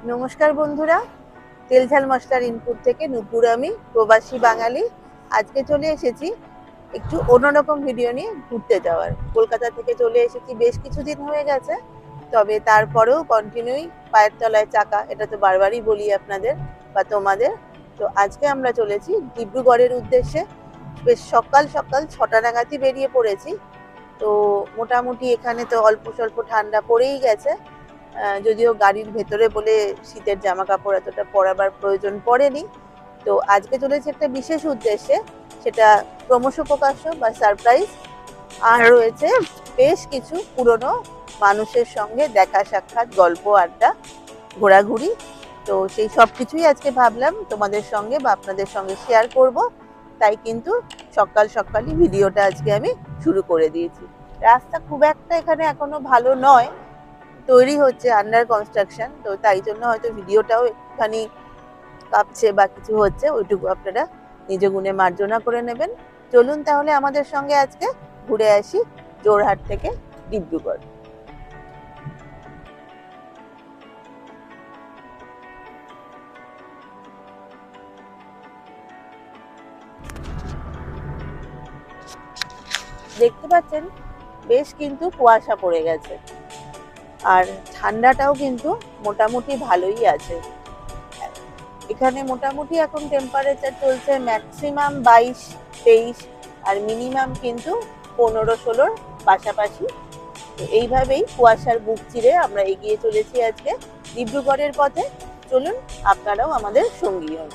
নমস্কার বন্ধুরা, তেল ঝাল মশলার ইনপুট থেকে নুপুর, আমি প্রবাসী বাঙালি। আজকে চলে এসেছি একটু অন্যরকম ভিডিও নিয়ে ঘুরতে যাওয়ার। কলকাতা থেকে চলে এসেছি, বেশ কিছুদিন হয়ে গেছে, তবে তারপরেও কন্টিনিউই পায়ের তলায় চাকা, এটা তো বারবারই বলি আপনাদের বা তোমাদের। তো আজকে আমরা চলেছি ডিব্রুগড়ের উদ্দেশ্যে। বেশ সকাল সকাল 6টা নাগাদই বেরিয়ে পড়েছি। তো মোটামুটি এখানে তো অল্প স্বল্প ঠান্ডা পড়েই গেছে, যদিও গাড়ির ভেতরে বলে শীতের জামা কাপড় এতটা পরাবার প্রয়োজন পড়েনি। তো আজকে চলেছে একটা বিশেষ উদ্দেশ্যে, সেটা ক্রমশ প্রকাশ্য বা সারপ্রাইজ। আর রয়েছে বেশ কিছু পুরনো মানুষের সঙ্গে দেখা সাক্ষাৎ, গল্প, আড্ডা, ঘোরাঘুরি। তো সেই সব কিছুই আজকে ভাবলাম তোমাদের সঙ্গে বা আপনাদের সঙ্গে শেয়ার করব। তাই কিন্তু সকাল সকালই ভিডিওটা আজকে আমি শুরু করে দিয়েছি। রাস্তা খুব একটা এখানে এখনো ভালো নয়, তৈরি হচ্ছে, আন্ডার কনস্ট্রাকশন। তো তাই জন্য হয়তো ভিডিওটাও একটুখানি কাঁপছে বা কিছু হচ্ছে, ওইটুকু আপনারা নিজ গুণে মার্জনা করে নেবেন। চলুন তাহলে আমাদের সঙ্গে আজকে ঘুরে আসি জোরহাট থেকে ডিব্রুগড়। দেখতে পাচ্ছেন বেশ কিন্তু কুয়াশা পড়ে গেছে, আর ঠান্ডাটাও কিন্তু মোটামুটি ভালোই আছে। এখানে মোটামুটি এখন টেম্পারেচার চলছে ম্যাক্সিমাম 22-23, আর মিনিমাম কিন্তু 15-16 পাশাপাশি। তো এইভাবেই কুয়াশার বুক চিরে আমরা এগিয়ে চলেছি আজকে ডিব্রুগড়ের পথে। চলুন আপনারাও আমাদের সঙ্গী হন।